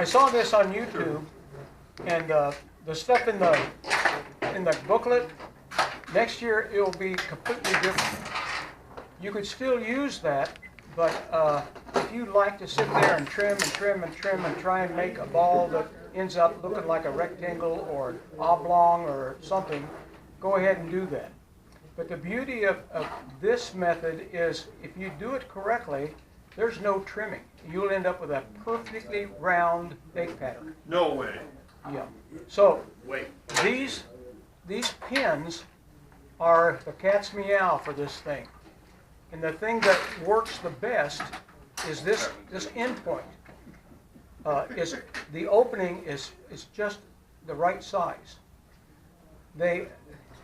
saw this on YouTube, and the stuff in the booklet, next year it will be completely different. You could still use that, but if you like to sit there and trim and trim and trim and try and make a ball that ends up looking like a rectangle or oblong or something, go ahead and do that. But the beauty of this method is if you do it correctly, there's no trimming. You'll end up with a perfectly round egg pattern. No way. Yeah. So Wait. these pins are the cat's meow for this thing. And the thing that works the best is this end point. The opening is just the right size.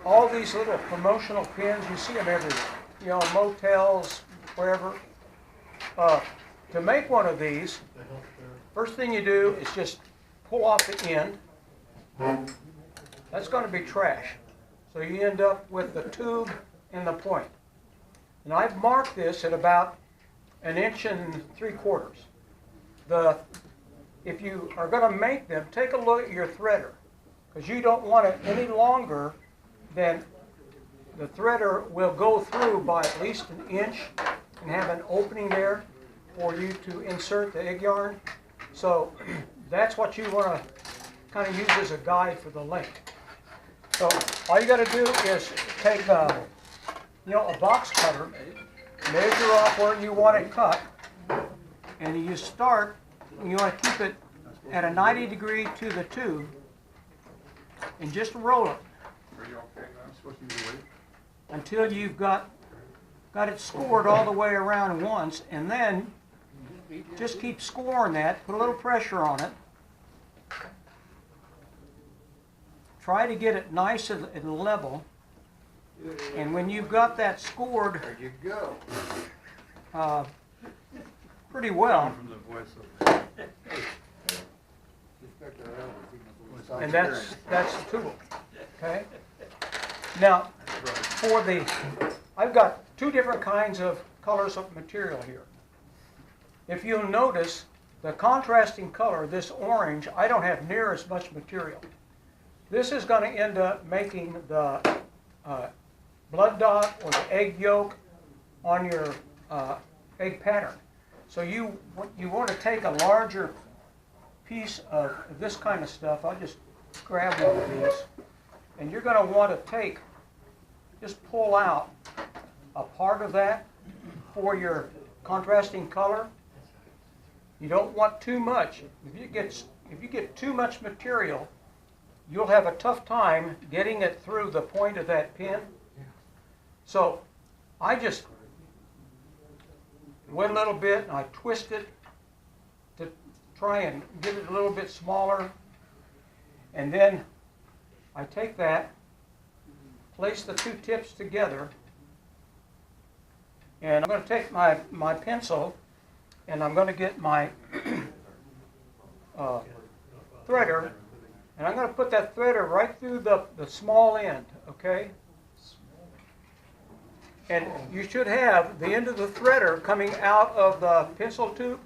All these little promotional pins, you see them everywhere. Motels, wherever. To make one of these, first thing you do is just pull off the end. That's going to be trash. So you end up with the tube and the point. And I've marked this at about 1 3/4 inches. If you are going to make them, take a look at your threader, because you don't want it any longer than the threader will go through by at least 1 inch and have an opening there for you to insert the egg yarn. So that's what you want to kind of use as a guide for the length. So all you got to do is take a box cutter, measure off where you want it cut, and you want to keep it at a 90 degree to the tube, and just roll it until you've got it scored all the way around once, and then just keep scoring that, put a little pressure on it. Try to get it nice and level. And when you've got that scored pretty well, and that's the tool. Okay. Now, I've got 2 different kinds of colors of material here. If you'll notice, the contrasting color, this orange, I don't have near as much material. This is going to end up making the blood dot or the egg yolk on your egg pattern. So you want to take a larger piece of this kind of stuff. I'll just grab one of these, and you're going to want to just pull out a part of that for your contrasting color. You don't want too much. If you get too much material, you'll have a tough time getting it through the point of that pin. So I just wet a little bit and I twist it to try and get it a little bit smaller. And then I take that, place the 2 tips together, and I'm going to take my pencil and I'm going to get my threader, and I'm going to put that threader right through the small end, okay? And you should have the end of the threader coming out of the pencil tube.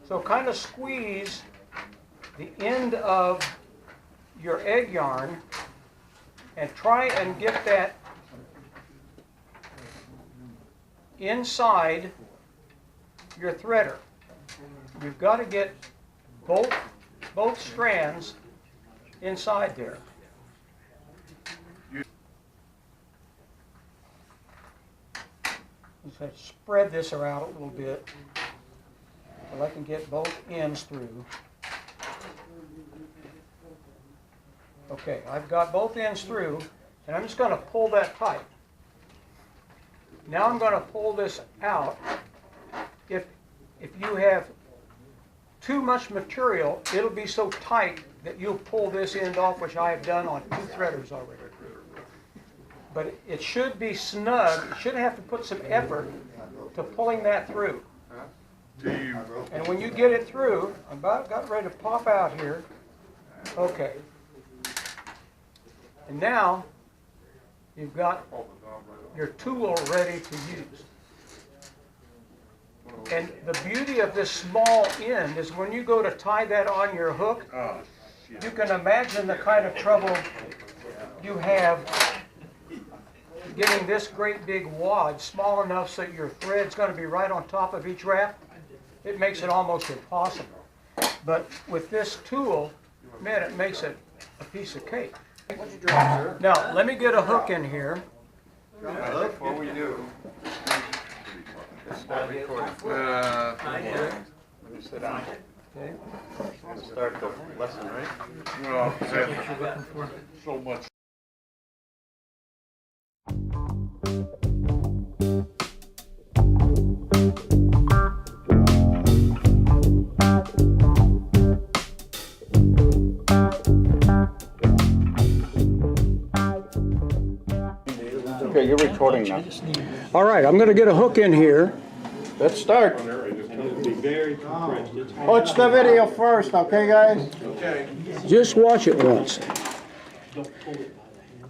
So kind of squeeze the end of your egg yarn and try and get that inside your threader. You've got to get both strands inside there. Let's spread this around a little bit so I can get both ends through. Okay, I've got both ends through, and I'm just going to pull that tight. Now I'm going to pull this out. If you have too much material, it'll be so tight that you'll pull this end off, which I have done on 2 threaders already. But it should be snug. You shouldn't have to put some effort to pulling that through. And when you get it through, I'm about got ready to pop out here. Okay. And now you've got your tool ready to use. And the beauty of this small end is when you go to tie that on your hook, you can imagine the kind of trouble you have getting this great big wad small enough so your thread's going to be right on top of each wrap. It makes it almost impossible. But with this tool, man, it makes it a piece of cake. Now, let me get a hook in here. Before we do, start recording. Let me sit down. Okay. We'll start the lesson, right? Well, so much. Okay, you're recording now. All right, I'm going to get a hook in here. Let's start. Watch the video first, okay, guys? Just watch it once.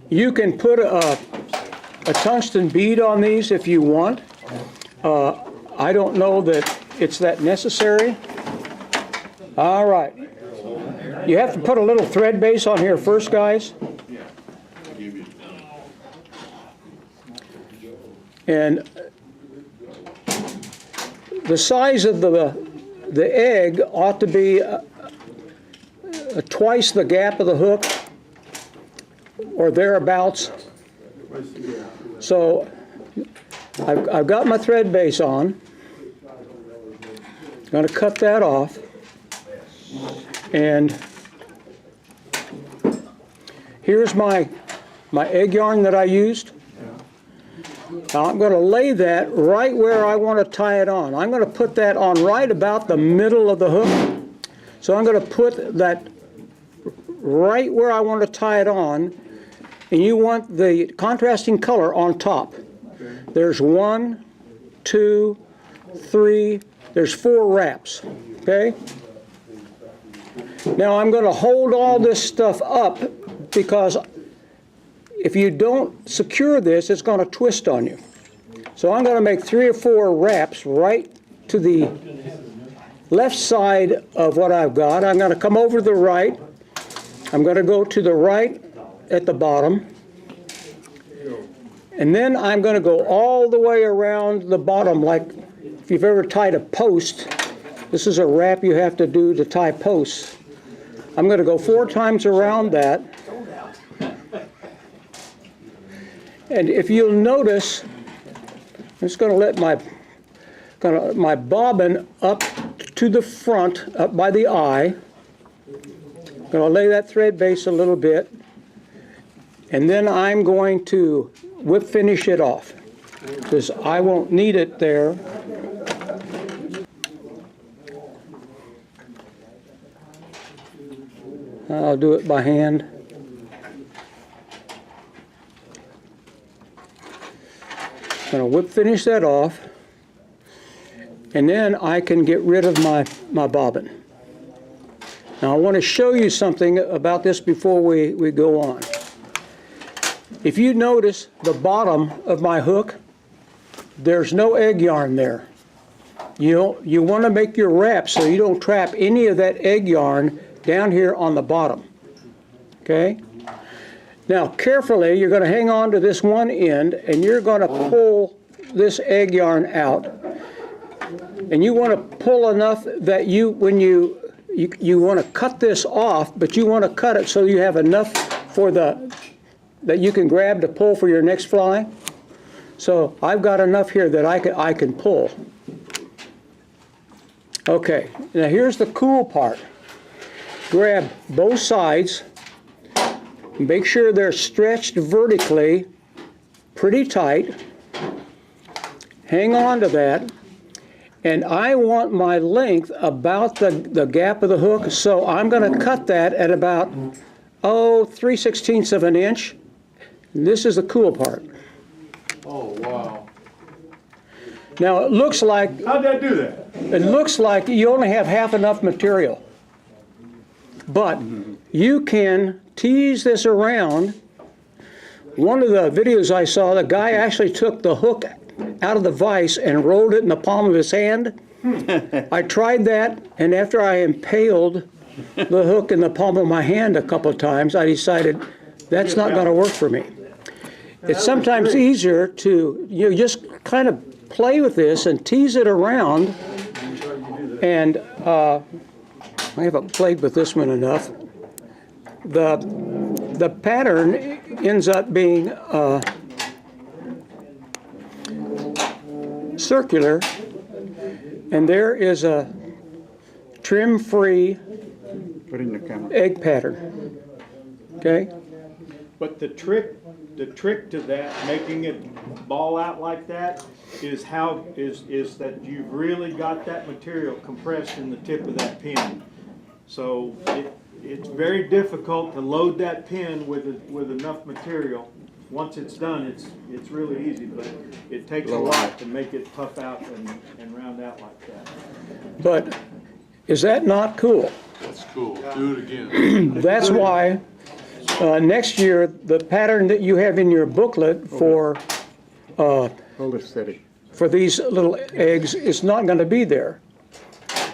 You can put a tungsten bead on these if you want. I don't know that it's that necessary. All right. You have to put a little thread base on here first, guys. And the size of the egg ought to be twice the gap of the hook, or thereabouts. So I've got my thread base on. I'm going to cut that off. And here's my egg yarn that I used. Now I'm going to lay that right where I want to tie it on. I'm going to put that on right about the middle of the hook. So I'm going to put that right where I want to tie it on, and you want the contrasting color on top. There's 1, 2, 3, there's 4 wraps, okay? Now I'm going to hold all this stuff up because if you don't secure this, it's going to twist on you. So I'm going to make 3 or 4 wraps right to the left side of what I've got. I'm going to come over to the right. I'm going to go to the right at the bottom. And then I'm going to go all the way around the bottom, like if you've ever tied a post. This is a wrap you have to do to tie posts. I'm going to go 4 times around that. And if you'll notice, I'm just going to let my bobbin up to the front, up by the eye. I'm going to lay that thread base a little bit, and then I'm going to whip finish it off, because I won't need it there. I'll do it by hand. I'm going to whip finish that off, and then I can get rid of my bobbin. Now I want to show you something about this before we go on. If you notice the bottom of my hook, there's no egg yarn there. You want to make your wrap so you don't trap any of that egg yarn down here on the bottom. Okay? Now carefully, you're going to hang on to this one end, and you're going to pull this egg yarn out. And you want to pull enough that you want to cut this off, but you want to cut it so you have enough for that you can grab to pull for your next fly. So I've got enough here that I can pull. Okay, now here's the cool part. Grab both sides. Make sure they're stretched vertically, pretty tight. Hang on to that. And I want my length about the gap of the hook, so I'm going to cut that at about, 3/16 of an inch. And this is the cool part. Oh, wow. Now it looks like, How'd that do that? it looks like you only have half enough material. But you can tease this around. One of the videos I saw, the guy actually took the hook out of the vise and rolled it in the palm of his hand. I tried that, and after I impaled the hook in the palm of my hand a couple of times, I decided that's not going to work for me. It's sometimes easier to just kind of play with this and tease it around. And I haven't played with this one enough. The pattern ends up being circular, and there is a trim-free egg pattern. Okay? But the trick to that, making it ball out like that, is that you've really got that material compressed in the tip of that pin. So it's very difficult to load that pin with enough material. Once it's done, it's really easy, but it takes a lot to make it puff out and round out like that. But is that not cool? That's cool. Do it again. That's why next year the pattern that you have in your booklet for Hold it steady. for these little eggs is not going to be there.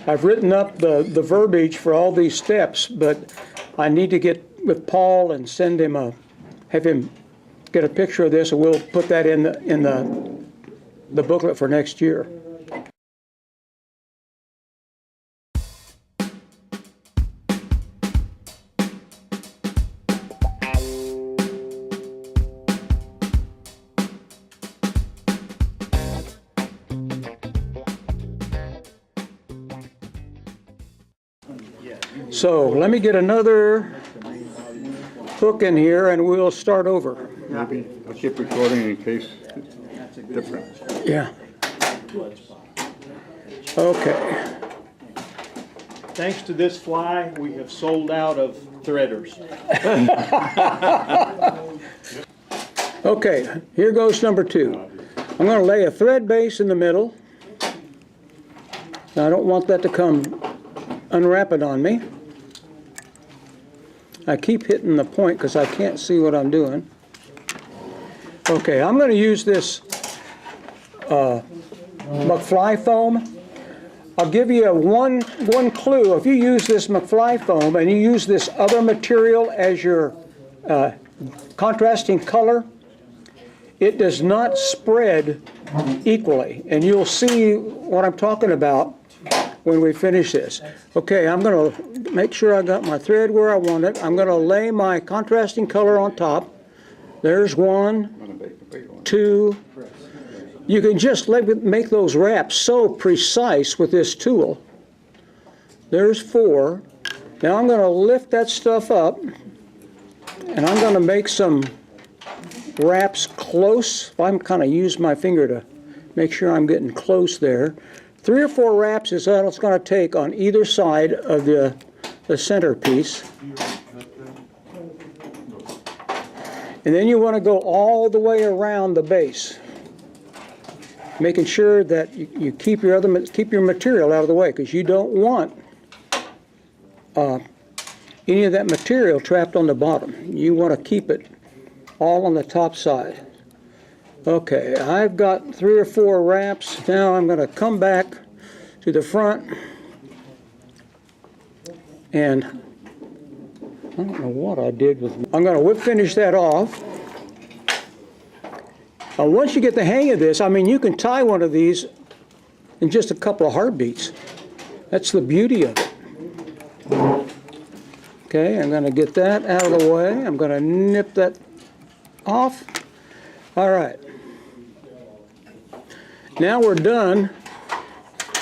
I've written up the verbiage for all these steps, but I need to get with Paul and send him have him get a picture of this, and we'll put that in the booklet for next year. So let me get another hook in here and we'll start over. Maybe I'll keep recording in case it's different. Yeah. Okay. Thanks to this fly, we have sold out of threaders. Okay, here goes number 2. I'm going to lay a thread base in the middle. Now, I don't want that to come unwrapping on me. I keep hitting the point because I can't see what I'm doing. Okay, I'm going to use this McFly foam. I'll give you one clue. If you use this McFly foam and you use this other material as your contrasting color, it does not spread equally. And you'll see what I'm talking about when we finish this. Okay, I'm going to make sure I got my thread where I want it. I'm going to lay my contrasting color on top. There's 1, 2. You can just make those wraps so precise with this tool. There's 4. Now I'm going to lift that stuff up, and I'm going to make some wraps close. I'm kind of use my finger to make sure I'm getting close there. 3 or 4 wraps is all it's going to take on either side of the centerpiece. And then you want to go all the way around the base, making sure that you keep your material out of the way, because you don't want any of that material trapped on the bottom. You want to keep it all on the top side. Okay, I've got 3 or 4 wraps. Now I'm going to come back to the front, and I don't know what I did with. I'm going to whip finish that off. Once you get the hang of this, I mean, you can tie one of these in just a couple of heartbeats. That's the beauty of it. Okay, I'm going to get that out of the way. I'm going to nip that off. All right. Now we're done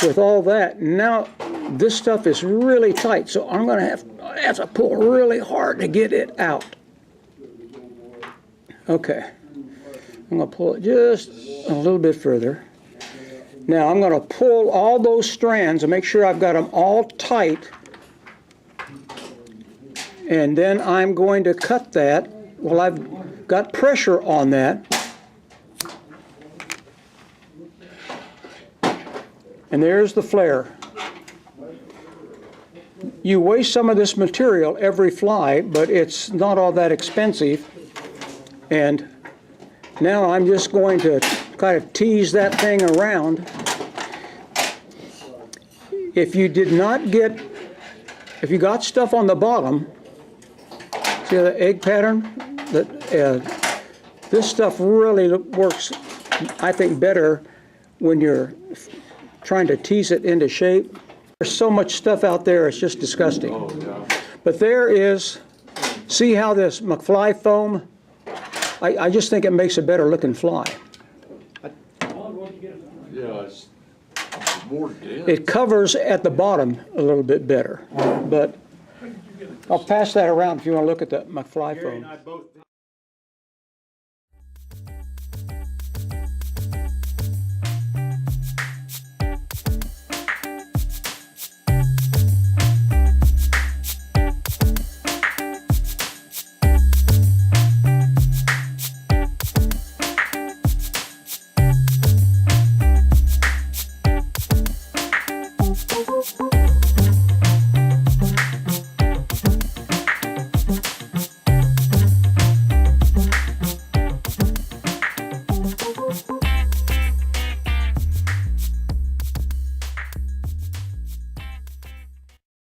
with all that. Now this stuff is really tight, so I'm going to have to pull really hard to get it out. Okay. I'm going to pull it just a little bit further. Now I'm going to pull all those strands and make sure I've got them all tight. And then I'm going to cut that. Well, I've got pressure on that. And there's the flare. You waste some of this material every fly, but it's not all that expensive. And now I'm just going to kind of tease that thing around. If you did not get, if you got stuff on the bottom, see the egg pattern? This stuff really works, I think, better when you're trying to tease it into shape. There's so much stuff out there, it's just disgusting. Oh, yeah. But there is, see how this McFly foam, I just think it makes a better looking fly. Yeah, it's more dense. It covers at the bottom a little bit better, but I'll pass that around if you want to look at the McFly Gary and foam. I both